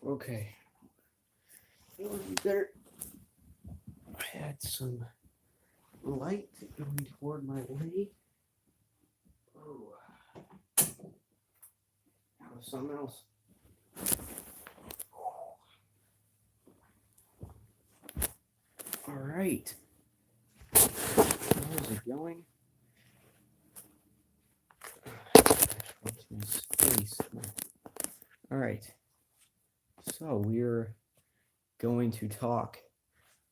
Okay. Feeling better. I had some light going toward my leg. Oh, that was something else. All right. How's it going? All right. So we're going to talk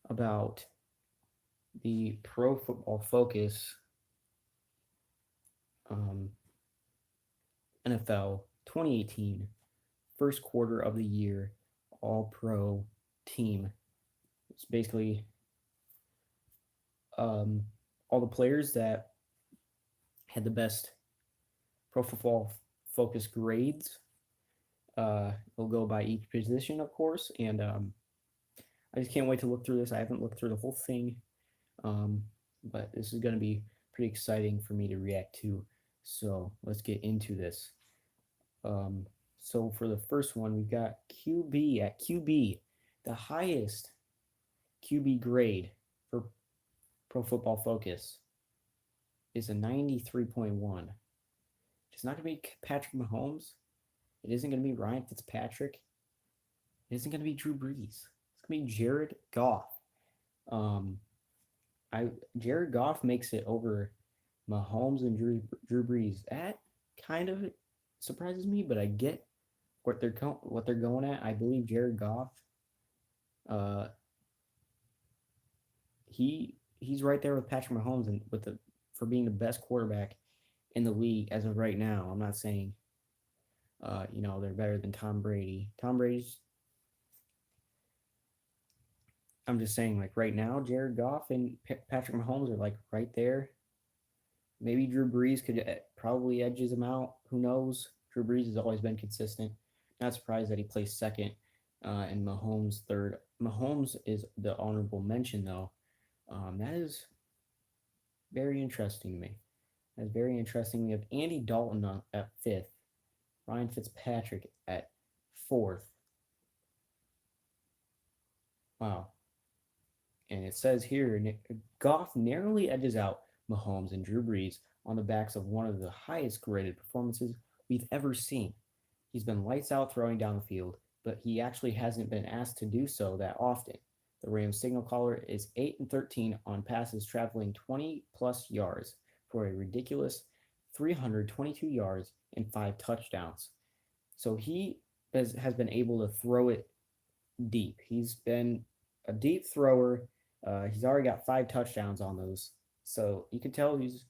about the Pro Football Focus um, NFL 2018 first quarter of the year All Pro team. It's basically um, all the players that had the best Pro Football Focus grades. It'll go by each position, of course, and I just can't wait to look through this. I haven't looked through the whole thing, um, but this is going to be pretty exciting for me to react to. So let's get into this. Um, so for the first one, we've got QB at QB, the highest QB grade for Pro Football Focus is a 93.1. It's not going to be Patrick Mahomes. It isn't going to be Ryan Fitzpatrick. It isn't going to be Drew Brees. It's going to be Jared Goff. Um, Jared Goff makes it over Mahomes and Drew Brees. That kind of surprises me, but I get what they're going at. I believe Jared Goff. Uh, he's right there with Patrick Mahomes and with the for being the best quarterback in the league as of right now. I'm not saying they're better than Tom Brady. Tom Brady's. I'm just saying like right now, Jared Goff and Patrick Mahomes are like right there. Maybe Drew Brees could probably edges him out. Who knows? Drew Brees has always been consistent. Not surprised that he placed second and Mahomes third. Mahomes is the honorable mention though. That is very interesting to me. That's very interesting. We have Andy Dalton at fifth, Ryan Fitzpatrick at fourth. Wow. And it says here Goff narrowly edges out Mahomes and Drew Brees on the backs of one of the highest graded performances we've ever seen. He's been lights out throwing down the field, but he actually hasn't been asked to do so that often. The Rams signal caller is 8 and 13 on passes traveling 20 plus yards for a ridiculous 322 yards and 5 touchdowns. So he has been able to throw it deep. He's been a deep thrower. He's already got 5 touchdowns on those. So you can tell he's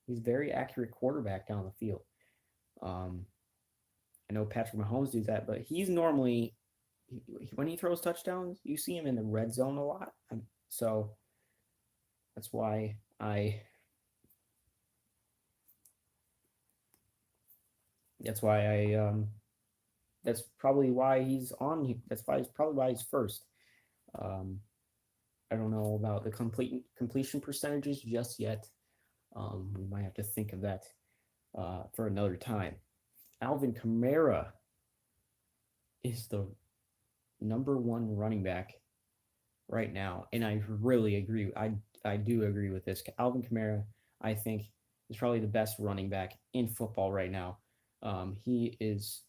very accurate quarterback down the field. Um, I know Patrick Mahomes does that, but he's normally when he throws touchdowns, you see him in the red zone a lot. So that's why I that's why I that's probably why he's on. That's why probably why he's first. Um, I don't know about the completion percentages just yet. We might have to think of that for another time. Alvin Kamara is the number one running back right now, and I really agree. I do agree with this. Alvin Kamara, I think, is probably the best running back in football right now. He is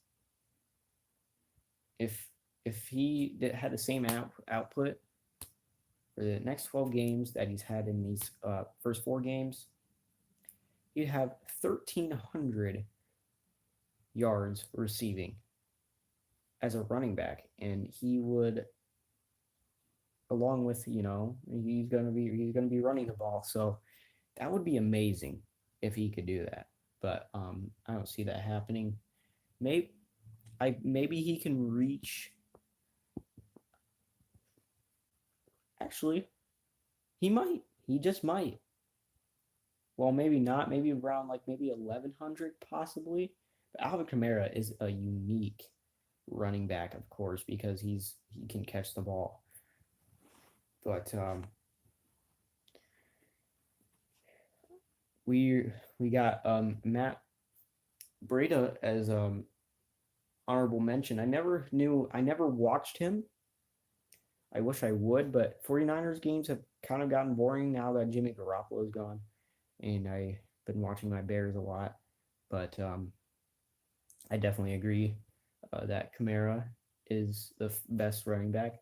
if he had the same output for the next 12 games that he's had in these first 4 games, he'd have 1,300 yards receiving as a running back, and he would, along with he's gonna be running the ball, so that would be amazing if he could do that. But I don't see that happening. Maybe he can reach. Actually, he might. He just might. Well, maybe not. Maybe around like maybe 1,100 possibly. But Alvin Kamara is a unique running back, of course, because he can catch the ball. But we got Matt Breida as honorable mention. I never watched him. I wish I would, but 49ers games have kind of gotten boring now that Jimmy Garoppolo is gone. And I've been watching my Bears a lot. But I definitely agree that Kamara is the best running back.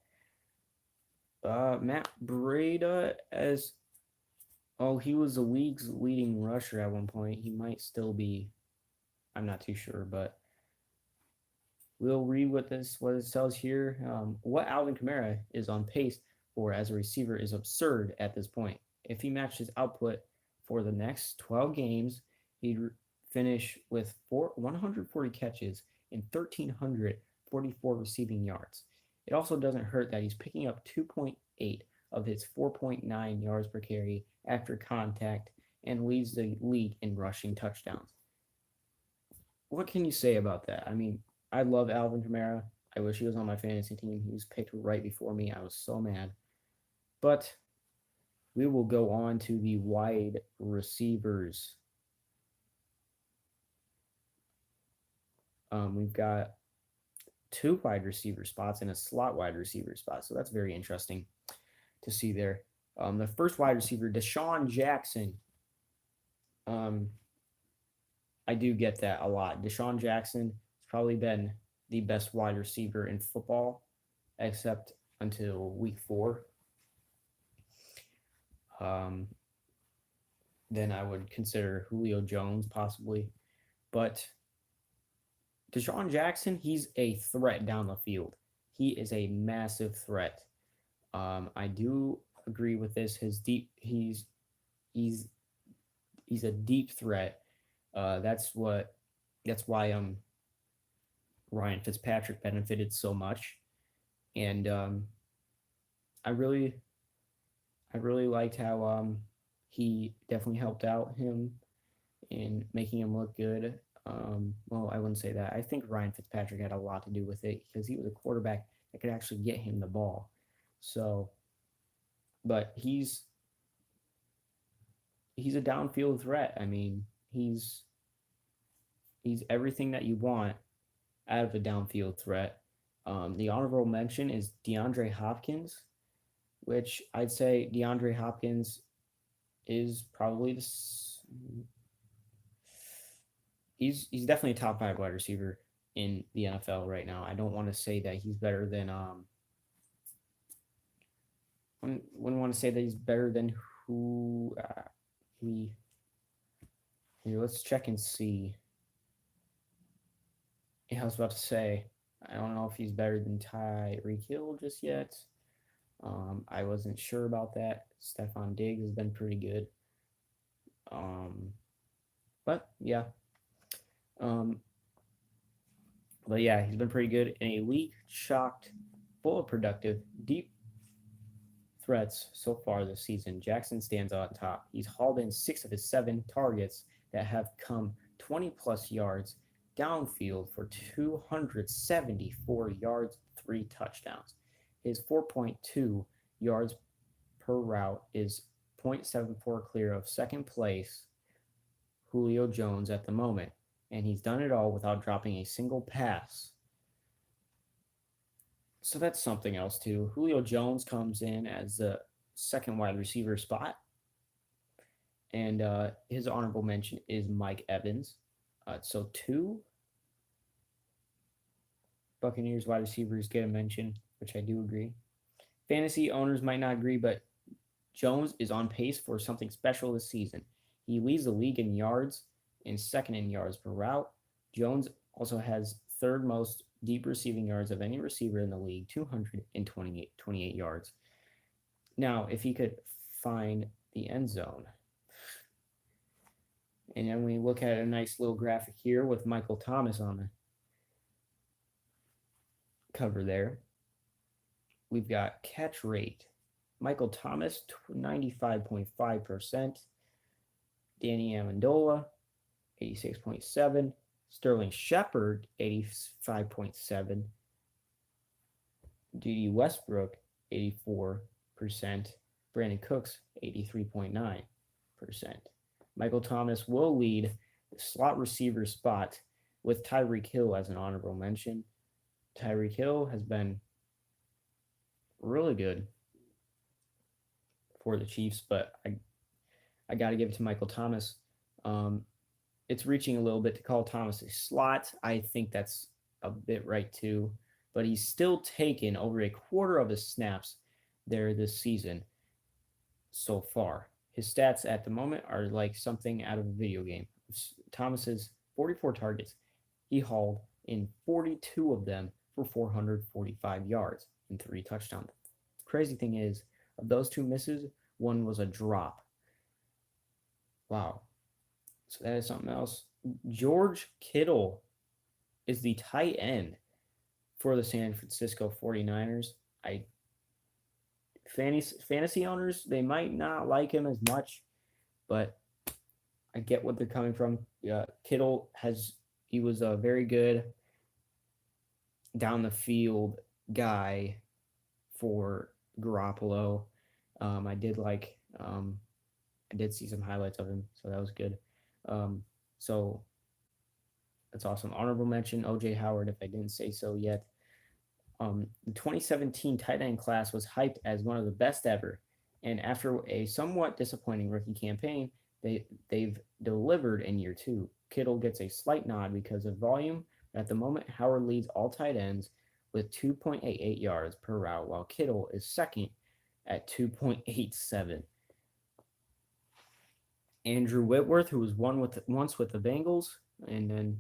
Matt Breida as he was the league's leading rusher at one point. He might still be. I'm not too sure, but we'll read what it says here. What Alvin Kamara is on pace for as a receiver is absurd at this point. If he matched his output for the next 12 games, he'd finish with 140 catches and 1,344 receiving yards. It also doesn't hurt that he's picking up 2.8 of his 4.9 yards per carry after contact and leads the league in rushing touchdowns. What can you say about that? I mean, I love Alvin Kamara. I wish he was on my fantasy team. He was picked right before me. I was so mad. But we will go on to the wide receivers. We've got 2 wide receiver spots and a slot wide receiver spot. So that's very interesting to see there. The first wide receiver, DeSean Jackson. I do get that a lot. DeSean Jackson has probably been the best wide receiver in football, except until week 4. Then I would consider Julio Jones possibly. But DeSean Jackson, he's a threat down the field. He is a massive threat. I do agree with this. He's a deep threat. That's why Ryan Fitzpatrick benefited so much, and I really liked how he definitely helped out him in making him look good. Well, I wouldn't say that. I think Ryan Fitzpatrick had a lot to do with it because he was a quarterback that could actually get him the ball. So, but he's a downfield threat. I mean, he's everything that you want out of a downfield threat. The honorable mention is DeAndre Hopkins, which I'd say DeAndre Hopkins is probably he's definitely a top 5 wide receiver in the NFL right now. I don't want to say that he's better than wouldn't want to say that he's better than who here, let's check and see. Yeah, I was about to say, I don't know if he's better than Tyreek Hill just yet. I wasn't sure about that. Stefon Diggs has been pretty good. But yeah. But yeah, he's been pretty good in a league shocked, full of productive, deep threats so far this season. Jackson stands on top. He's hauled in 6 of his 7 targets that have come 20 plus yards downfield for 274 yards, 3 touchdowns. His 4.2 yards per route is 0.74 clear of second place Julio Jones at the moment, and he's done it all without dropping a single pass. So that's something else too. Julio Jones comes in as the second wide receiver spot, and his honorable mention is Mike Evans. So 2 Buccaneers wide receivers get a mention, which I do agree. Fantasy owners might not agree, but Jones is on pace for something special this season. He leads the league in yards and second in yards per route. Jones also has 3rd most deep receiving yards of any receiver in the league, 228 yards. Now, if he could find the end zone. And then we look at a nice little graphic here with Michael Thomas on the cover there. We've got catch rate. Michael Thomas, 95.5%. Danny Amendola, 86.7%. Sterling Shepard, 85.7%. Dede Westbrook, 84%. Brandon Cooks, 83.9%. Michael Thomas will lead the slot receiver spot with Tyreek Hill as an honorable mention. Tyreek Hill has been really good for the Chiefs, but I got to give it to Michael Thomas. Um, it's reaching a little bit to call Thomas a slot. I think that's a bit right too, but he's still taken over a quarter of his snaps there this season so far. His stats at the moment are like something out of a video game. Thomas's 44 targets, he hauled in 42 of them for 445 yards and 3 touchdowns. The crazy thing is, of those 2 misses, one was a drop. Wow. So that is something else. George Kittle is the tight end for the San Francisco 49ers. Fantasy owners, they might not like him as much, but I get what they're coming from. Kittle he was a very good down the field guy for Garoppolo. I did see some highlights of him, so that was good. So that's awesome. Honorable mention, OJ Howard, if I didn't say so yet. The 2017 tight end class was hyped as one of the best ever, and after a somewhat disappointing rookie campaign, they've delivered in year 2. Kittle gets a slight nod because of volume. At the moment, Howard leads all tight ends with 2.88 yards per route, while Kittle is second at 2.87. Andrew Whitworth, who was once with the Bengals, and then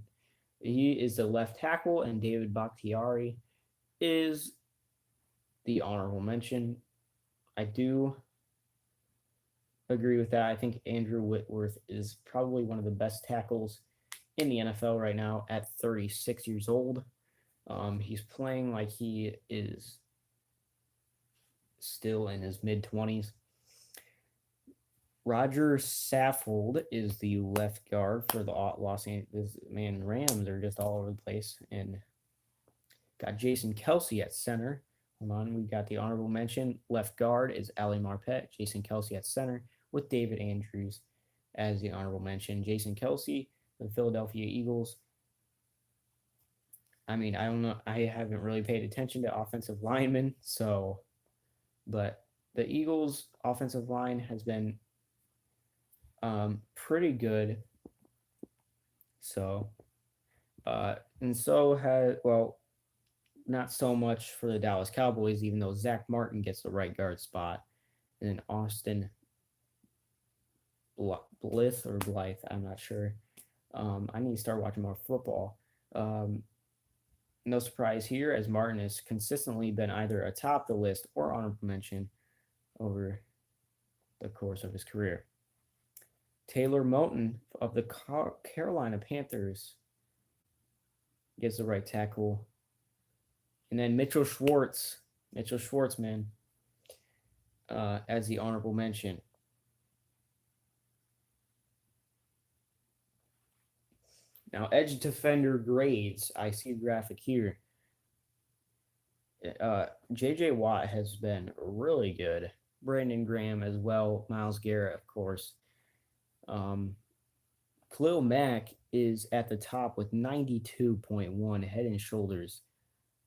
he is the left tackle, and David Bakhtiari is the honorable mention. I do agree with that. I think Andrew Whitworth is probably one of the best tackles in the NFL right now at 36 years old. He's playing like he is still in his mid-20s. Roger Saffold is the left guard for the Los Angeles Rams. Are just all over the place. And got Jason Kelce at center. Hold on, we got the honorable mention. Left guard is Ali Marpet. Jason Kelce at center with David Andrews as the honorable mention. Jason Kelce, the Philadelphia Eagles. I mean, I don't know. I haven't really paid attention to offensive linemen, but the Eagles' offensive line has been pretty good. So, not so much for the Dallas Cowboys, even though Zach Martin gets the right guard spot. And then Austin Blythe, I'm not sure. I need to start watching more football. No surprise here, as Martin has consistently been either atop the list or honorable mention over the course of his career. Taylor Moton of the Carolina Panthers gets the right tackle. And then Mitchell Schwartz, man, as the honorable mention. Now, edge defender grades. I see a graphic here. J.J. Watt has been really good. Brandon Graham as well. Myles Garrett, of course. Khalil Mack is at the top with 92.1, head and shoulders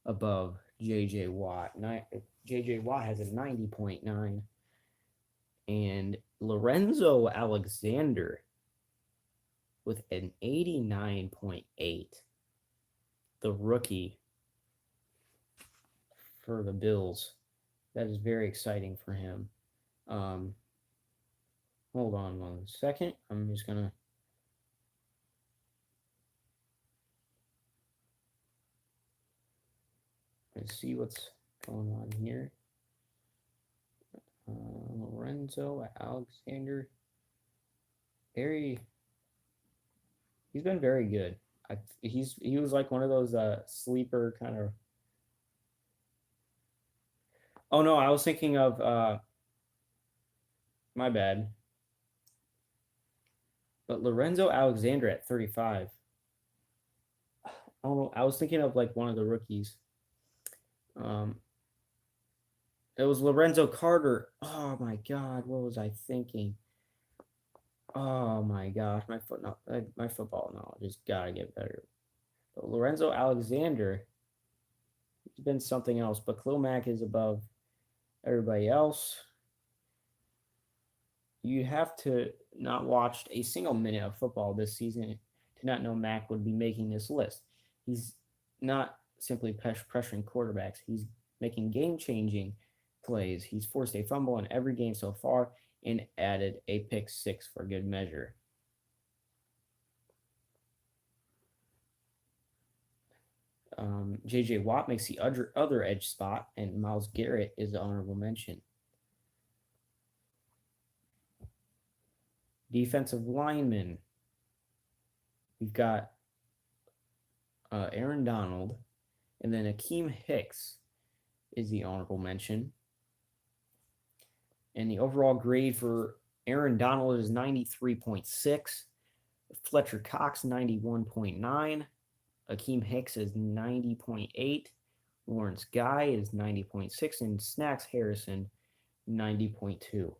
above J.J. Watt. J.J. Watt has a 90.9. And Lorenzo Alexander with an 89.8. The rookie for the Bills. That is very exciting for him. Hold on 1 second. I'm just going to see what's going on here. Lorenzo Alexander. He's been very good. He was like one of those sleeper kind of. Oh no, I was thinking of my bad. But Lorenzo Alexander at 35. I don't know. I was thinking of like one of the rookies. It was Lorenzo Carter. Oh my God, what was I thinking? Oh my gosh, my football knowledge just gotta get better. But Lorenzo Alexander, he's been something else, but Khalil Mack is above everybody else. You have to not watched a single minute of football this season to not know Mack would be making this list. He's not simply pressuring quarterbacks. He's making game-changing plays. He's forced a fumble in every game so far and added a pick six for good measure. J.J. Watt makes the other edge spot, and Myles Garrett is the honorable mention. Defensive linemen. We've got Aaron Donald, and then Akeem Hicks is the honorable mention. And the overall grade for Aaron Donald is 93.6. Fletcher Cox, 91.9. Akeem Hicks is 90.8. Lawrence Guy is 90.6. And Snacks Harrison, 90.2.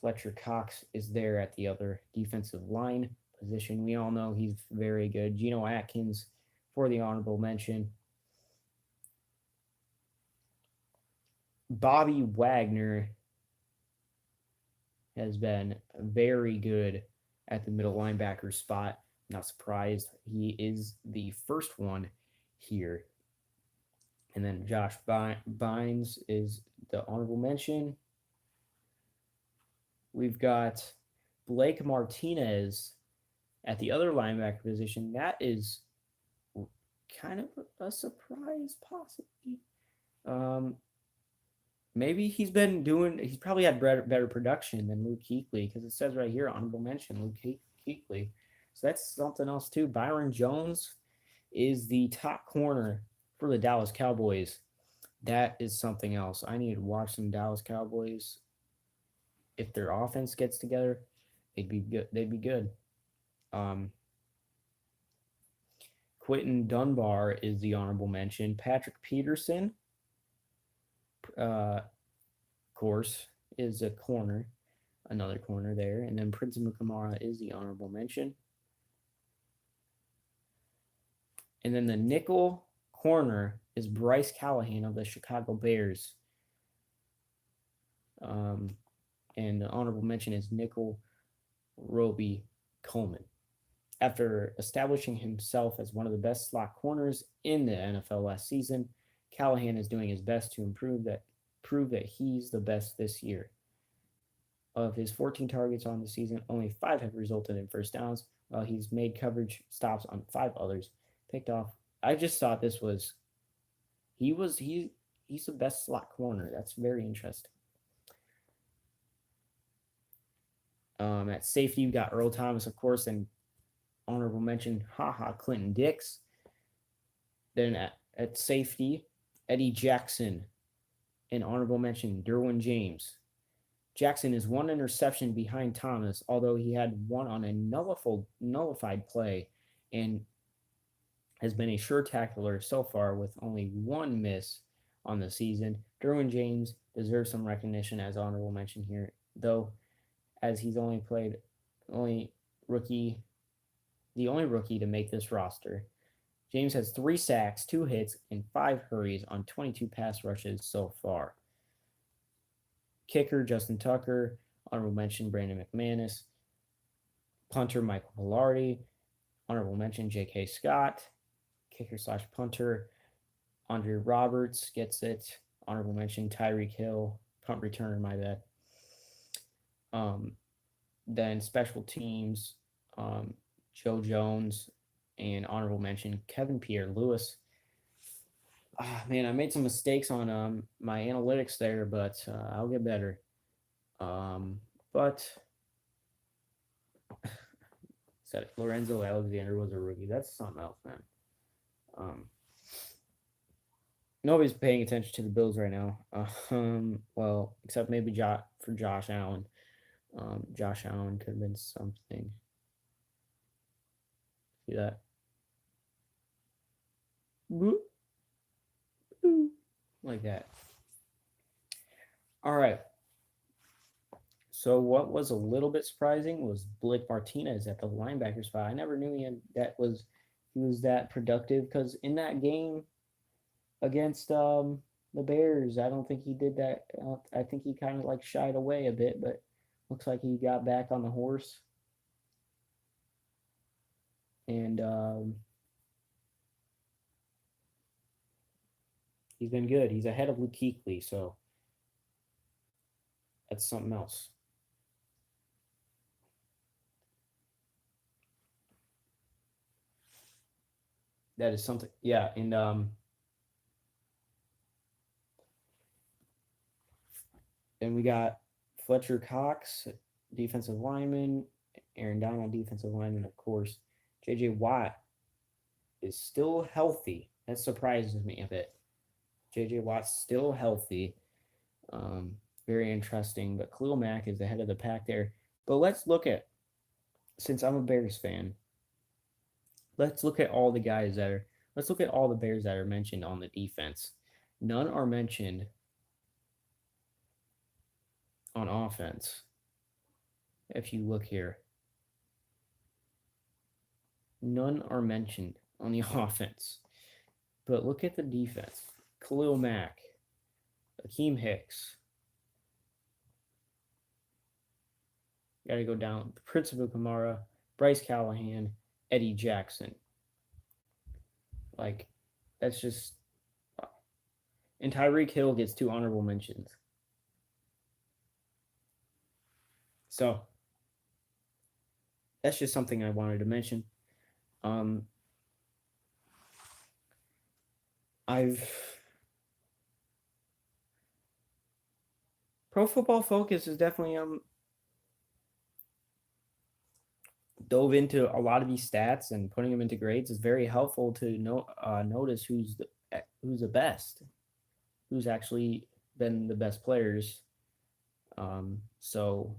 Fletcher Cox is there at the other defensive line position. We all know he's very good. Geno Atkins for the honorable mention. Bobby Wagner has been very good at the middle linebacker spot. Not surprised. He is the first one here. And then Josh Bynes is the honorable mention. We've got Blake Martinez at the other linebacker position. That is kind of a surprise, possibly. Maybe he's probably had better production than Luke Kuechly, because it says right here, honorable mention, Luke Kuechly. So that's something else too. Byron Jones is the top corner for the Dallas Cowboys. That is something else. I need to watch some Dallas Cowboys. If their offense gets together, they'd be good. Quentin Dunbar is the honorable mention. Patrick Peterson, of course, is a corner, another corner there. And then Prince Mukamara is the honorable mention. And then the nickel corner is Bryce Callahan of the Chicago Bears. And the honorable mention is nickel Roby Coleman. After establishing himself as one of the best slot corners in the NFL last season, Callahan is doing his best to prove that he's the best this year. Of his 14 targets on the season, only 5 have resulted in first downs, while he's made coverage stops on 5 others, picked off. I just thought this was he's the best slot corner. That's very interesting. At safety, you got Earl Thomas, of course, and honorable mention, Clinton Dix. Then at safety, Eddie Jackson, and honorable mention, Derwin James. Jackson is 1 interception behind Thomas, although he had one on a nullified play and has been a sure tackler so far with only 1 miss on the season. Derwin James deserves some recognition as honorable mention here, though, as he's the only rookie to make this roster. James has 3 sacks, 2 hits, and 5 hurries on 22 pass rushes so far. Kicker, Justin Tucker. Honorable mention, Brandon McManus. Punter, Michael Pilardi. Honorable mention, J.K. Scott. Kicker/punter, Andre Roberts gets it. Honorable mention, Tyreek Hill. Punt returner, my bad. Then special teams, Joe Jones, and honorable mention, Kevin Pierre-Louis. Man, I made some mistakes on my analytics there, but I'll get better. But said Lorenzo Alexander was a rookie. That's something else, man. Nobody's paying attention to the Bills right now. Well, except maybe for Josh Allen. Josh Allen could have been something. See that? Like that. All right. So what was a little bit surprising was Blake Martinez at the linebacker spot. I never knew that was he was that productive, because in that game against the Bears, I don't think he did that. I think he kind of like shied away a bit, but looks like he got back on the horse, and he's been good. He's ahead of Luke Kuechly, so that's something else. That is something. Yeah, and we got Fletcher Cox, defensive lineman, Aaron Donald, defensive lineman, of course. J.J. Watt is still healthy. That surprises me a bit. J.J. Watt's still healthy. Very interesting. But Khalil Mack is ahead of the pack there. But let's look at, since I'm a Bears fan, let's look at all the guys that are, let's look at all the Bears that are mentioned on the defense. None are mentioned on offense. If you look here, none are mentioned on the offense. But look at the defense. Khalil Mack, Akeem Hicks. Got to go down. Principal Kamara, Bryce Callahan, Eddie Jackson. Like, that's just. And Tyreek Hill gets 2 honorable mentions. So, that's just something I wanted to mention. I've Pro Football Focus is definitely dove into a lot of these stats, and putting them into grades is very helpful to notice who's the best, who's actually been the best players. So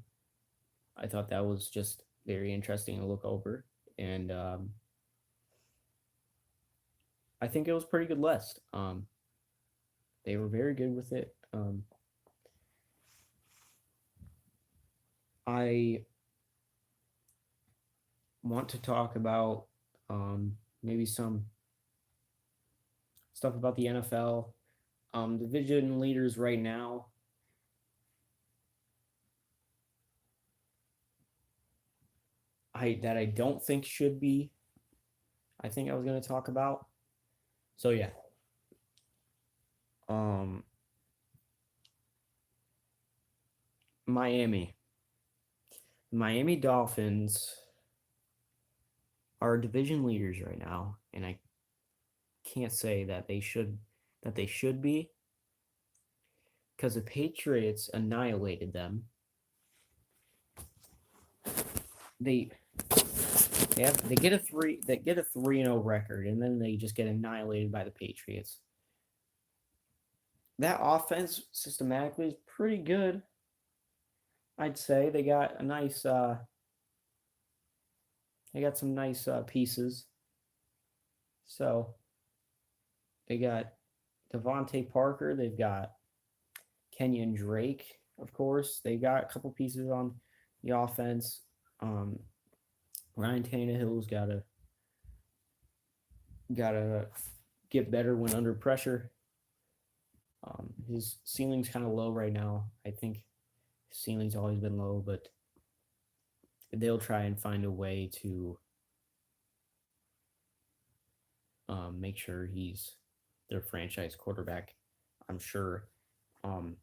I thought that was just very interesting to look over, and I think it was a pretty good list. They were very good with it. I want to talk about maybe some stuff about the NFL. Division leaders right now. I don't think should be. I think I was going to talk about. So yeah. Miami. Miami Dolphins are division leaders right now, and I can't say that they should be, because the Patriots annihilated them. They get a 3-0 record, and then they just get annihilated by the Patriots. That offense systematically is pretty good. I'd say they got a nice they got some nice pieces. So they got Devontae Parker, they've got Kenyon Drake, of course. They got a couple pieces on the offense. Ryan Tannehill's gotta get better when under pressure. His ceiling's kind of low right now. I think his ceiling's always been low, but they'll try and find a way to make sure he's their franchise quarterback, I'm sure. But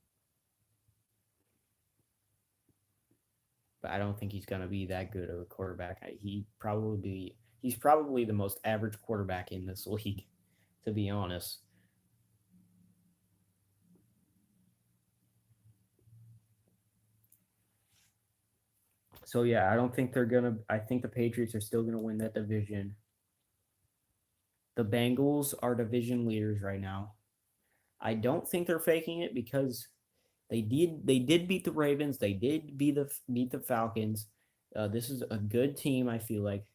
I don't think he's going to be that good of a quarterback. He's probably the most average quarterback in this league, to be honest. So yeah, I think the Patriots are still gonna win that division. The Bengals are division leaders right now. I don't think they're faking it, because they did beat the Ravens. They did beat the Falcons. This is a good team, I feel like.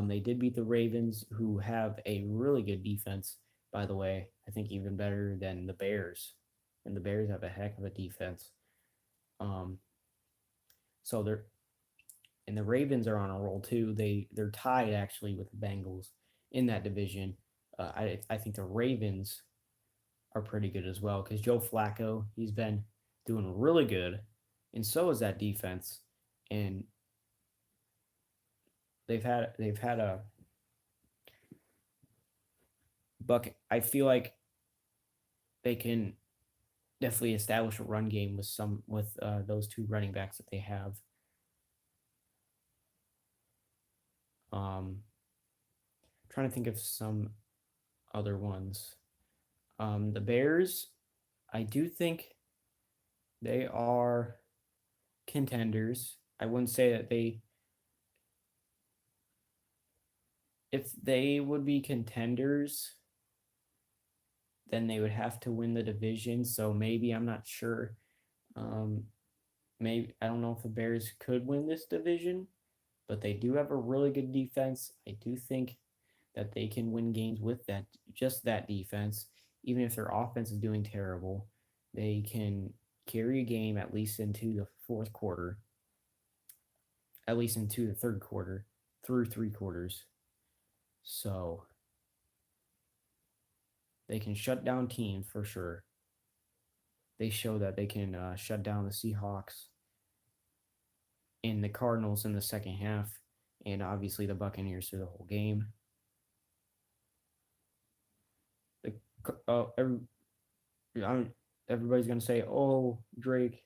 They did beat the Ravens, who have a really good defense, by the way. I think even better than the Bears. And the Bears have a heck of a defense. So they're and the Ravens are on a roll too. They're tied actually with the Bengals in that division. I think the Ravens are pretty good as well because Joe Flacco, he's been doing really good, and so is that defense. And they've had a Buck. I feel like they can definitely establish a run game with those two running backs that they have. Trying to think of some other ones. The Bears, I do think they are contenders. I wouldn't say that if they would be contenders, then they would have to win the division. So maybe I'm not sure. Um, maybe I don't know if the Bears could win this division, but they do have a really good defense. I do think that they can win games with that defense, even if their offense is doing terrible. They can carry a game at least into the fourth quarter, at least into the third quarter, through three quarters. So they can shut down teams for sure. They show that they can shut down the Seahawks and the Cardinals in the second half, and obviously the Buccaneers through the whole game. The, everybody's gonna say, "Oh, Drake,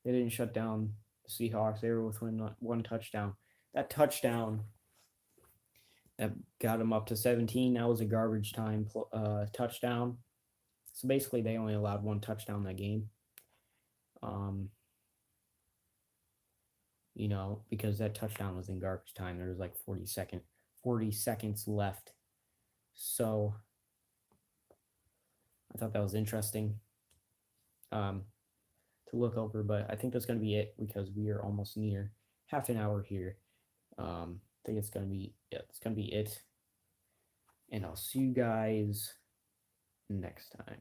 they didn't shut down the Seahawks. They were within one touchdown. That touchdown that got them up to 17. That was a garbage time touchdown. So basically, they only allowed one touchdown that game. Um, because that touchdown was in garbage time. There was like 40 seconds left. So I thought that was interesting to look over, but I think that's going to be it because we are almost near half an hour here. I think it's going to be it. And I'll see you guys next time.